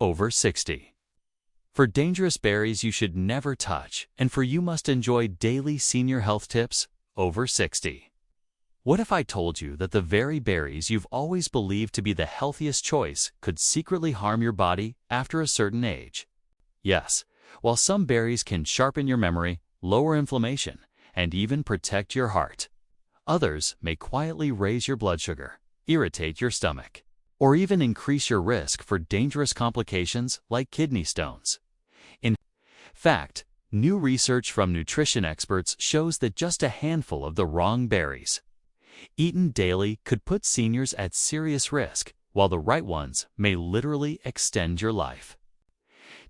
over 60. For dangerous berries you should never touch, and for you must enjoy daily senior health tips, over 60. What if I told you that the very berries you've always believed to be the healthiest choice could secretly harm your body after a certain age? Yes, while some berries can sharpen your memory, lower inflammation, and even protect your heart, others may quietly raise your blood sugar, irritate your stomach, or even increase your risk for dangerous complications like kidney stones. In fact, new research from nutrition experts shows that just a handful of the wrong berries eaten daily could put seniors at serious risk, while the right ones may literally extend your life.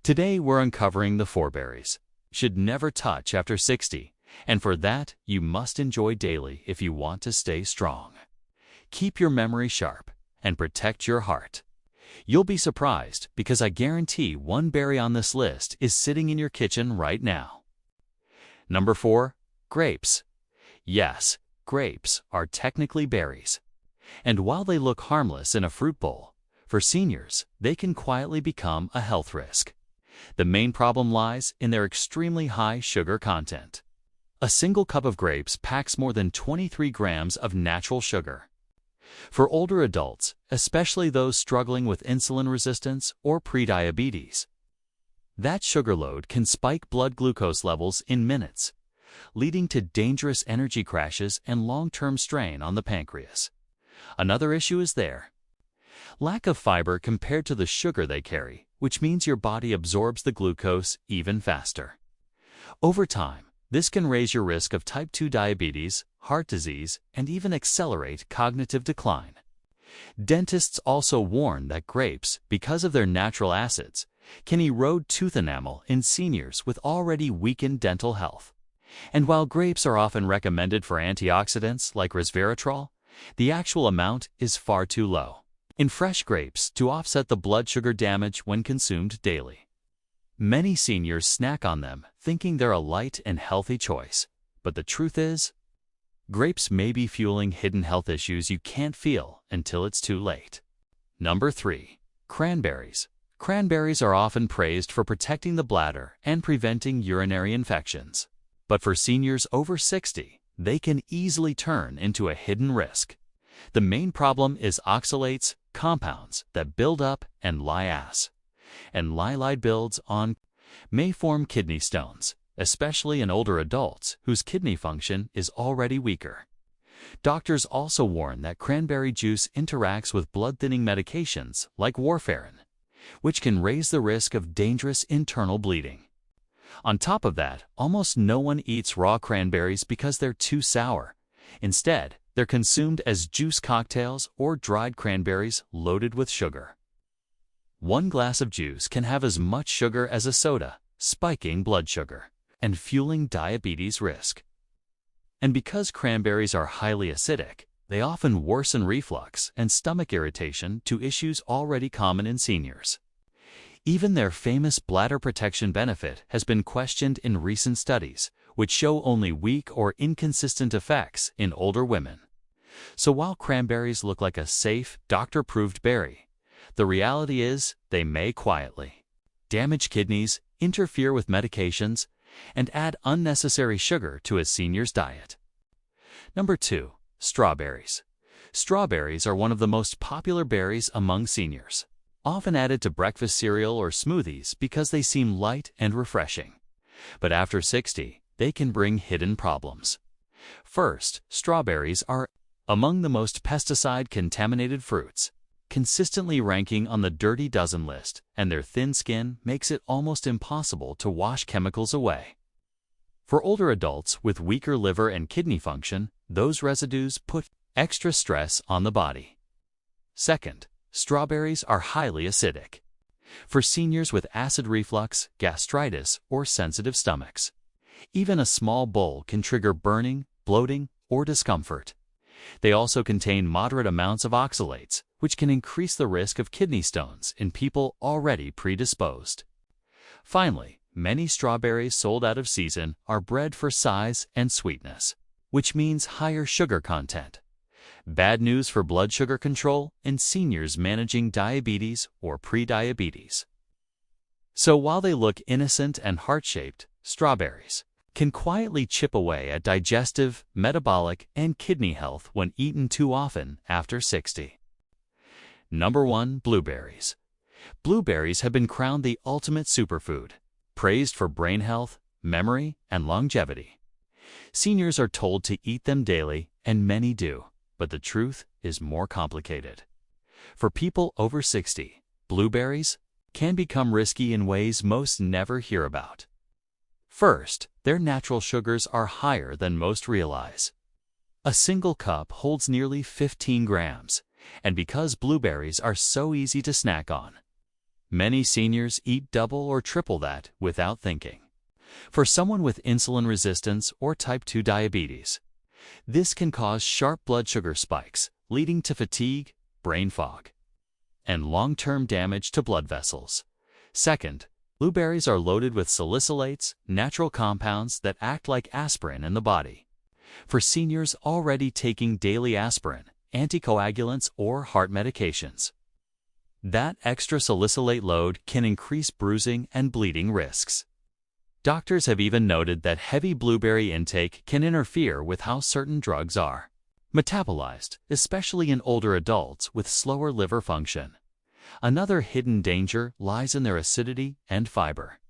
Today we're uncovering the 4 berries you should never touch after 60, and for that you must enjoy daily if you want to stay strong. Keep your memory sharp and protect your heart. You'll be surprised because I guarantee one berry on this list is sitting in your kitchen right now. Number 4. Grapes. Yes, grapes are technically berries. And while they look harmless in a fruit bowl, for seniors, they can quietly become a health risk. The main problem lies in their extremely high sugar content. A single cup of grapes packs more than 23 grams of natural sugar. For older adults, especially those struggling with insulin resistance or prediabetes, that sugar load can spike blood glucose levels in minutes, leading to dangerous energy crashes and long-term strain on the pancreas. Another issue is their lack of fiber compared to the sugar they carry, which means your body absorbs the glucose even faster. Over time, this can raise your risk of type 2 diabetes, heart disease, and even accelerate cognitive decline. Dentists also warn that grapes, because of their natural acids, can erode tooth enamel in seniors with already weakened dental health. And while grapes are often recommended for antioxidants like resveratrol, the actual amount is far too low in fresh grapes to offset the blood sugar damage when consumed daily. Many seniors snack on them, thinking they're a light and healthy choice. But the truth is, grapes may be fueling hidden health issues you can't feel until it's too late. Number 3. Cranberries. Cranberries are often praised for protecting the bladder and preventing urinary infections. But for seniors over 60, they can easily turn into a hidden risk. The main problem is oxalates, compounds that build up and lyase. And lylide builds on may form kidney stones, especially in older adults whose kidney function is already weaker. Doctors also warn that cranberry juice interacts with blood-thinning medications like warfarin, which can raise the risk of dangerous internal bleeding. On top of that, almost no one eats raw cranberries because they're too sour. Instead, they're consumed as juice cocktails or dried cranberries loaded with sugar. One glass of juice can have as much sugar as a soda, spiking blood sugar and fueling diabetes risk. And because cranberries are highly acidic, they often worsen reflux and stomach irritation to issues already common in seniors. Even their famous bladder protection benefit has been questioned in recent studies, which show only weak or inconsistent effects in older women. So while cranberries look like a safe, doctor-approved berry, the reality is they may quietly damage kidneys, interfere with medications, and add unnecessary sugar to a senior's diet. Number 2. Strawberries. Strawberries are one of the most popular berries among seniors, often added to breakfast cereal or smoothies because they seem light and refreshing. But after 60, they can bring hidden problems. First, strawberries are among the most pesticide-contaminated fruits, consistently ranking on the dirty dozen list, and their thin skin makes it almost impossible to wash chemicals away. For older adults with weaker liver and kidney function, those residues put extra stress on the body. Second, strawberries are highly acidic. For seniors with acid reflux, gastritis, or sensitive stomachs, even a small bowl can trigger burning, bloating, or discomfort. They also contain moderate amounts of oxalates, which can increase the risk of kidney stones in people already predisposed. Finally, many strawberries sold out of season are bred for size and sweetness, which means higher sugar content. Bad news for blood sugar control and seniors managing diabetes or prediabetes. So while they look innocent and heart-shaped, strawberries can quietly chip away at digestive, metabolic, and kidney health when eaten too often after 60. Number 1. Blueberries. Blueberries have been crowned the ultimate superfood, praised for brain health, memory, and longevity. Seniors are told to eat them daily, and many do, but the truth is more complicated. For people over 60, blueberries can become risky in ways most never hear about. First, their natural sugars are higher than most realize. A single cup holds nearly 15 grams, and because blueberries are so easy to snack on, many seniors eat double or triple that without thinking. For someone with insulin resistance or type 2 diabetes, this can cause sharp blood sugar spikes, leading to fatigue, brain fog, and long-term damage to blood vessels. Second, blueberries are loaded with salicylates, natural compounds that act like aspirin in the body. For seniors already taking daily aspirin, anticoagulants, or heart medications, that extra salicylate load can increase bruising and bleeding risks. Doctors have even noted that heavy blueberry intake can interfere with how certain drugs are metabolized, especially in older adults with slower liver function. Another hidden danger lies in their acidity and fiber.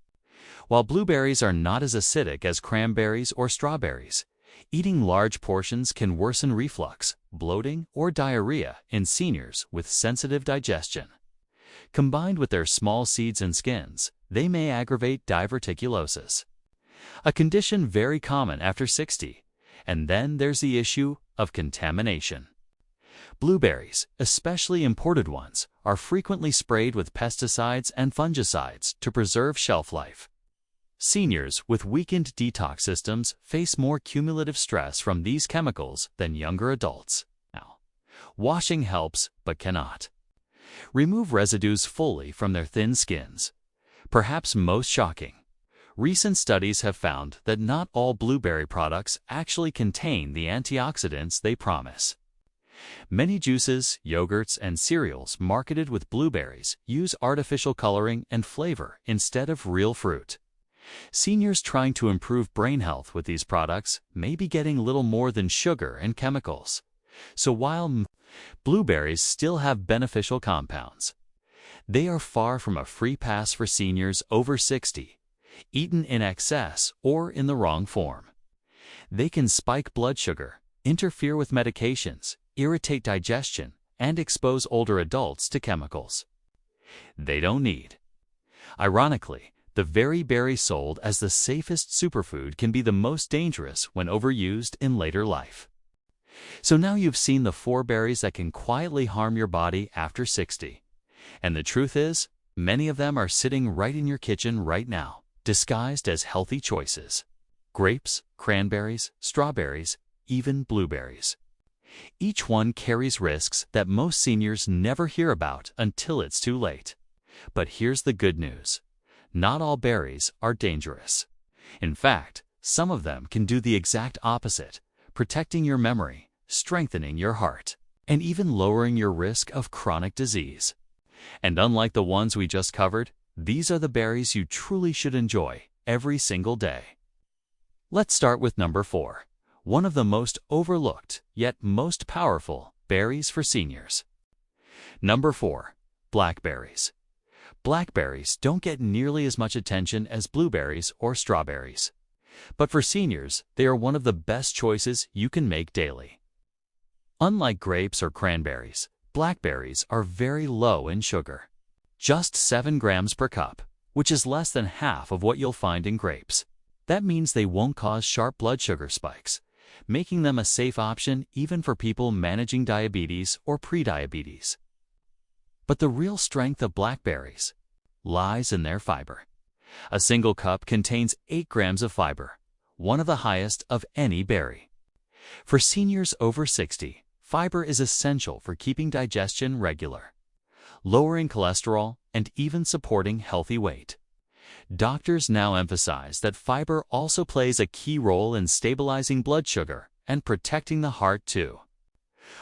While blueberries are not as acidic as cranberries or strawberries, eating large portions can worsen reflux, bloating, or diarrhea in seniors with sensitive digestion. Combined with their small seeds and skins, they may aggravate diverticulosis, a condition very common after 60. And then there's the issue of contamination. Blueberries, especially imported ones, are frequently sprayed with pesticides and fungicides to preserve shelf life. Seniors with weakened detox systems face more cumulative stress from these chemicals than younger adults. Now, washing helps but cannot remove residues fully from their thin skins. Perhaps most shocking, recent studies have found that not all blueberry products actually contain the antioxidants they promise. Many juices, yogurts, and cereals marketed with blueberries use artificial coloring and flavor instead of real fruit. Seniors trying to improve brain health with these products may be getting little more than sugar and chemicals. So while blueberries still have beneficial compounds, they are far from a free pass for seniors over 60, eaten in excess or in the wrong form. They can spike blood sugar, interfere with medications, irritate digestion, and expose older adults to chemicals they don't need. Ironically, the very berry sold as the safest superfood can be the most dangerous when overused in later life. So now you've seen the 4 berries that can quietly harm your body after 60. And the truth is, many of them are sitting right in your kitchen right now, disguised as healthy choices. Grapes, cranberries, strawberries, even blueberries. Each one carries risks that most seniors never hear about until it's too late. But here's the good news. Not all berries are dangerous. In fact, some of them can do the exact opposite, protecting your memory, strengthening your heart, and even lowering your risk of chronic disease. And unlike the ones we just covered, these are the berries you truly should enjoy every single day. Let's start with number 4, one of the most overlooked yet most powerful berries for seniors. Number 4, blackberries. Blackberries don't get nearly as much attention as blueberries or strawberries. But for seniors, they are one of the best choices you can make daily. Unlike grapes or cranberries, blackberries are very low in sugar. Just 7 grams per cup, which is less than half of what you'll find in grapes. That means they won't cause sharp blood sugar spikes, making them a safe option even for people managing diabetes or prediabetes. But the real strength of blackberries lies in their fiber. A single cup contains 8 grams of fiber, one of the highest of any berry. For seniors over 60, fiber is essential for keeping digestion regular, lowering cholesterol, and even supporting healthy weight. Doctors now emphasize that fiber also plays a key role in stabilizing blood sugar and protecting the heart too.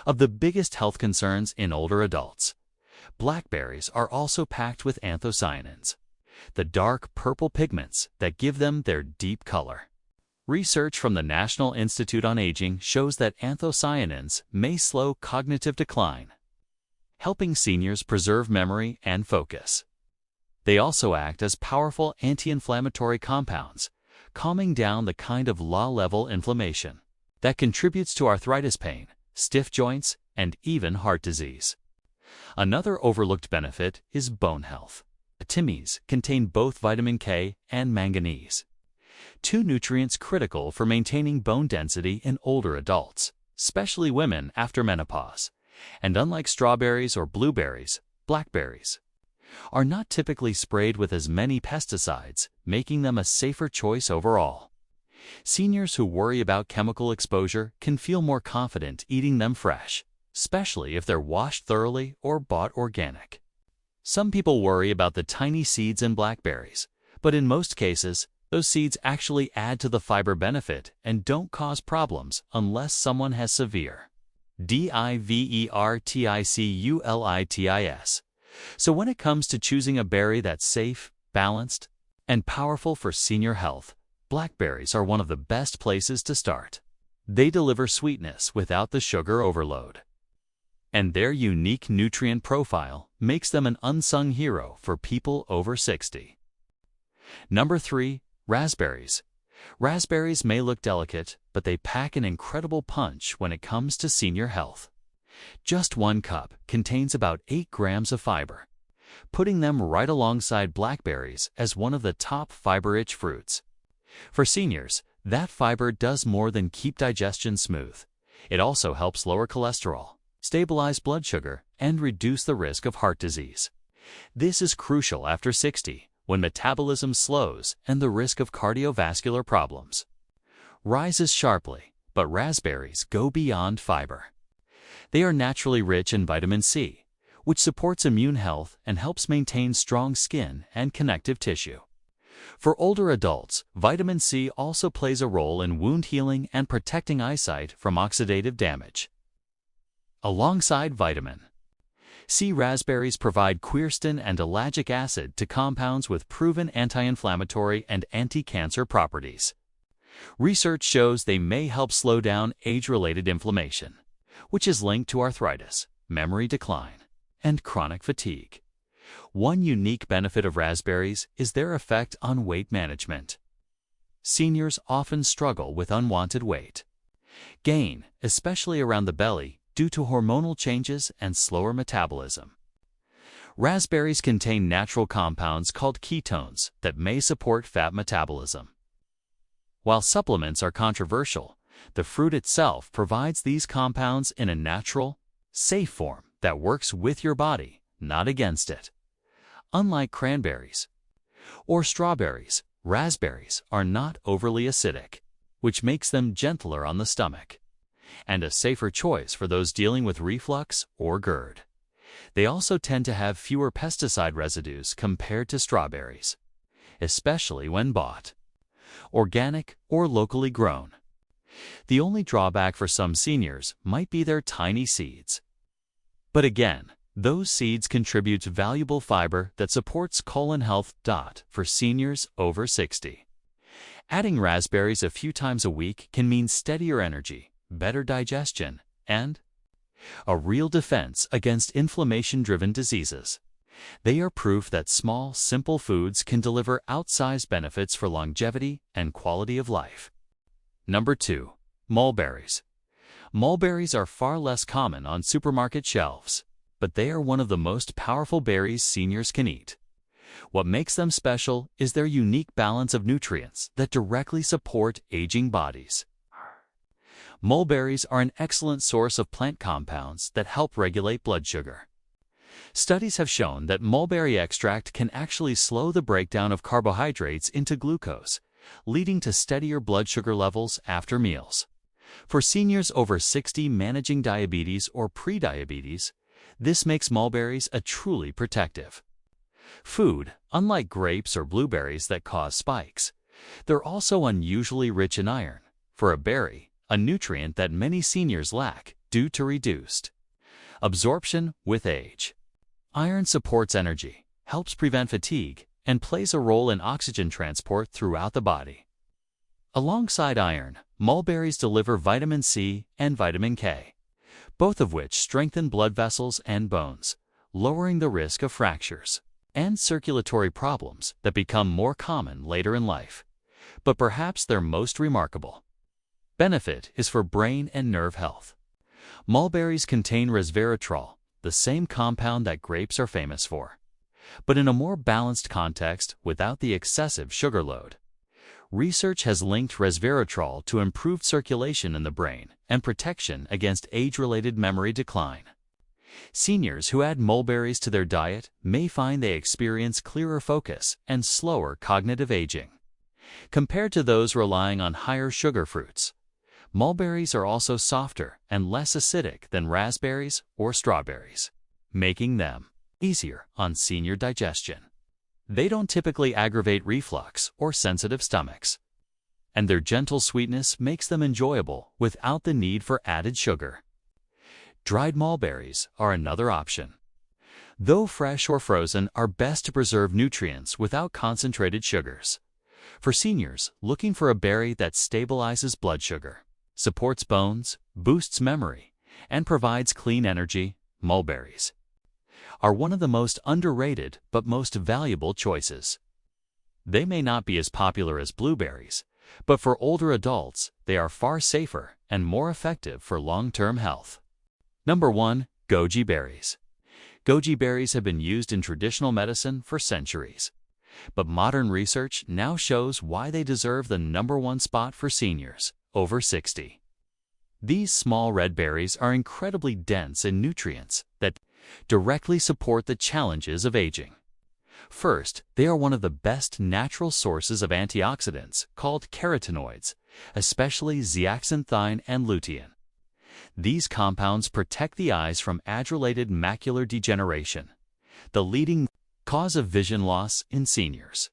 Of the biggest health concerns in older adults, blackberries are also packed with anthocyanins, the dark purple pigments that give them their deep color. Research from the National Institute on Aging shows that anthocyanins may slow cognitive decline, helping seniors preserve memory and focus. They also act as powerful anti-inflammatory compounds, calming down the kind of low-level inflammation that contributes to arthritis pain, stiff joints, and even heart disease. Another overlooked benefit is bone health. Timis contain both vitamin K and manganese, two nutrients critical for maintaining bone density in older adults, especially women after menopause. And unlike strawberries or blueberries, blackberries are not typically sprayed with as many pesticides, making them a safer choice overall. Seniors who worry about chemical exposure can feel more confident eating them fresh, especially if they're washed thoroughly or bought organic. Some people worry about the tiny seeds in blackberries, but in most cases, those seeds actually add to the fiber benefit and don't cause problems unless someone has severe diverticulitis. So when it comes to choosing a berry that's safe, balanced, and powerful for senior health, blackberries are one of the best places to start. They deliver sweetness without the sugar overload, and their unique nutrient profile makes them an unsung hero for people over 60. Number 3. Raspberries. Raspberries may look delicate, but they pack an incredible punch when it comes to senior health. Just 1 cup contains about 8 grams of fiber, putting them right alongside blackberries as one of the top fiber-rich fruits. For seniors, that fiber does more than keep digestion smooth. It also helps lower cholesterol, stabilize blood sugar, and reduce the risk of heart disease. This is crucial after 60, when metabolism slows and the risk of cardiovascular problems rises sharply. But raspberries go beyond fiber. They are naturally rich in vitamin C, which supports immune health and helps maintain strong skin and connective tissue. For older adults, vitamin C also plays a role in wound healing and protecting eyesight from oxidative damage. Alongside vitamin C, raspberries provide quercetin and ellagic acid to compounds with proven anti-inflammatory and anti-cancer properties. Research shows they may help slow down age-related inflammation, which is linked to arthritis, memory decline, and chronic fatigue. One unique benefit of raspberries is their effect on weight management. Seniors often struggle with unwanted weight gain, especially around the belly, due to hormonal changes and slower metabolism. Raspberries contain natural compounds called ketones that may support fat metabolism. While supplements are controversial, the fruit itself provides these compounds in a natural, safe form that works with your body, not against it. Unlike cranberries or strawberries, raspberries are not overly acidic, which makes them gentler on the stomach, and a safer choice for those dealing with reflux or GERD. They also tend to have fewer pesticide residues compared to strawberries, especially when bought organic or locally grown. The only drawback for some seniors might be their tiny seeds. But again, those seeds contribute valuable fiber that supports colon health. For seniors over 60, adding raspberries a few times a week can mean steadier energy, better digestion, and a real defense against inflammation-driven diseases. They are proof that small, simple foods can deliver outsized benefits for longevity and quality of life. Number 2. Mulberries. Mulberries are far less common on supermarket shelves, but they are one of the most powerful berries seniors can eat. What makes them special is their unique balance of nutrients that directly support aging bodies. Mulberries are an excellent source of plant compounds that help regulate blood sugar. Studies have shown that mulberry extract can actually slow the breakdown of carbohydrates into glucose, leading to steadier blood sugar levels after meals. For seniors over 60 managing diabetes or prediabetes, this makes mulberries a truly protective food. Unlike grapes or blueberries that cause spikes, they're also unusually rich in iron, for a berry, a nutrient that many seniors lack due to reduced absorption with age. Iron supports energy, helps prevent fatigue, and plays a role in oxygen transport throughout the body. Alongside iron, mulberries deliver vitamin C and vitamin K, both of which strengthen blood vessels and bones, lowering the risk of fractures and circulatory problems that become more common later in life. But perhaps their most remarkable benefit is for brain and nerve health. Mulberries contain resveratrol, the same compound that grapes are famous for, but in a more balanced context without the excessive sugar load. Research has linked resveratrol to improved circulation in the brain and protection against age-related memory decline. Seniors who add mulberries to their diet may find they experience clearer focus and slower cognitive aging. Compared to those relying on higher sugar fruits, mulberries are also softer and less acidic than raspberries or strawberries, making them easier on senior digestion. They don't typically aggravate reflux or sensitive stomachs, and their gentle sweetness makes them enjoyable without the need for added sugar. Dried mulberries are another option. Though fresh or frozen are best to preserve nutrients without concentrated sugars. For seniors looking for a berry that stabilizes blood sugar, supports bones, boosts memory, and provides clean energy, mulberries are one of the most underrated but most valuable choices. They may not be as popular as blueberries, but for older adults, they are far safer and more effective for long-term health. Number 1. Goji berries. Goji berries have been used in traditional medicine for centuries, but modern research now shows why they deserve the number 1 spot for seniors over 60. These small red berries are incredibly dense in nutrients that directly support the challenges of aging. First, they are one of the best natural sources of antioxidants called carotenoids, especially zeaxanthine and lutein. These compounds protect the eyes from age-related macular degeneration, the leading cause of vision loss in seniors.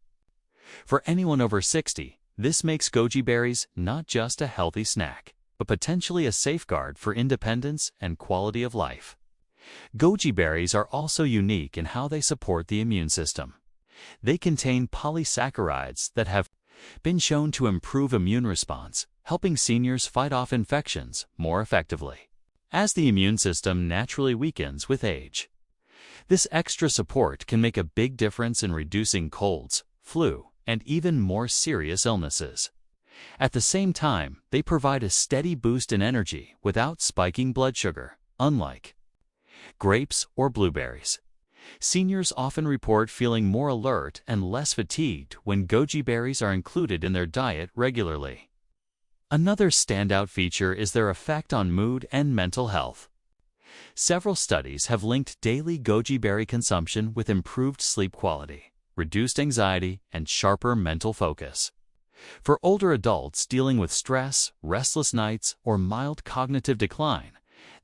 For anyone over 60, this makes goji berries not just a healthy snack, but potentially a safeguard for independence and quality of life. Goji berries are also unique in how they support the immune system. They contain polysaccharides that have been shown to improve immune response, helping seniors fight off infections more effectively, as the immune system naturally weakens with age. This extra support can make a big difference in reducing colds, flu, and even more serious illnesses. At the same time, they provide a steady boost in energy without spiking blood sugar, unlike grapes or blueberries. Seniors often report feeling more alert and less fatigued when goji berries are included in their diet regularly. Another standout feature is their effect on mood and mental health. Several studies have linked daily goji berry consumption with improved sleep quality, reduced anxiety, and sharper mental focus. For older adults dealing with stress, restless nights, or mild cognitive decline,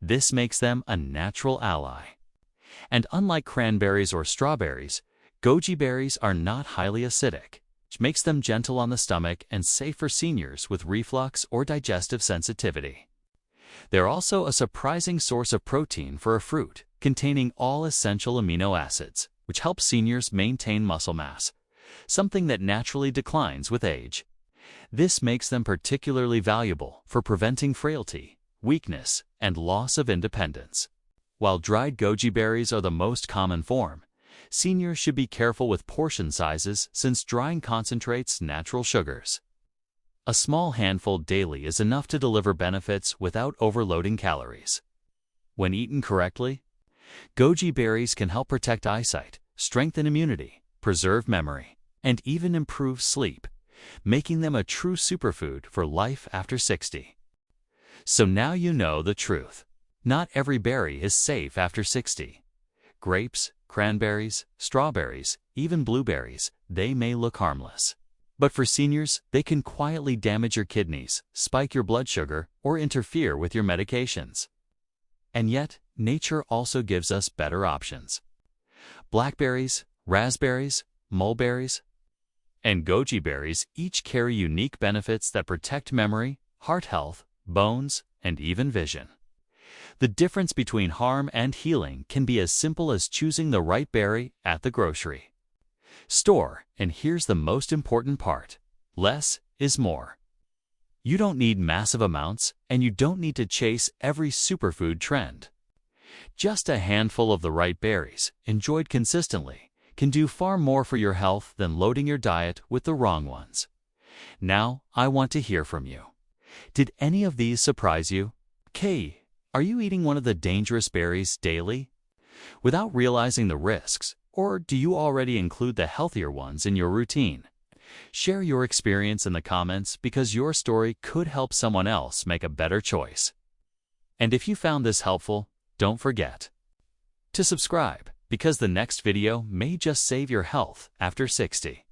this makes them a natural ally. And unlike cranberries or strawberries, goji berries are not highly acidic, which makes them gentle on the stomach and safe for seniors with reflux or digestive sensitivity. They're also a surprising source of protein for a fruit, containing all essential amino acids, which help seniors maintain muscle mass, something that naturally declines with age. This makes them particularly valuable for preventing frailty, weakness, and loss of independence. While dried goji berries are the most common form, seniors should be careful with portion sizes since drying concentrates natural sugars. A small handful daily is enough to deliver benefits without overloading calories. When eaten correctly, goji berries can help protect eyesight, strengthen immunity, preserve memory, and even improve sleep, making them a true superfood for life after 60. So now you know the truth. Not every berry is safe after 60. Grapes, cranberries, strawberries, even blueberries, they may look harmless. But for seniors, they can quietly damage your kidneys, spike your blood sugar, or interfere with your medications. And yet, nature also gives us better options. Blackberries, raspberries, mulberries, and goji berries each carry unique benefits that protect memory, heart health, bones, and even vision. The difference between harm and healing can be as simple as choosing the right berry at the grocery. Store, and here's the most important part. Less is more. You don't need massive amounts, and you don't need to chase every superfood trend. Just a handful of the right berries, enjoyed consistently, can do far more for your health than loading your diet with the wrong ones. Now, I want to hear from you. Did any of these surprise you? Are you eating one of the dangerous berries daily without realizing the risks, or do you already include the healthier ones in your routine? Share your experience in the comments because your story could help someone else make a better choice. And if you found this helpful, don't forget to subscribe because the next video may just save your health after 60.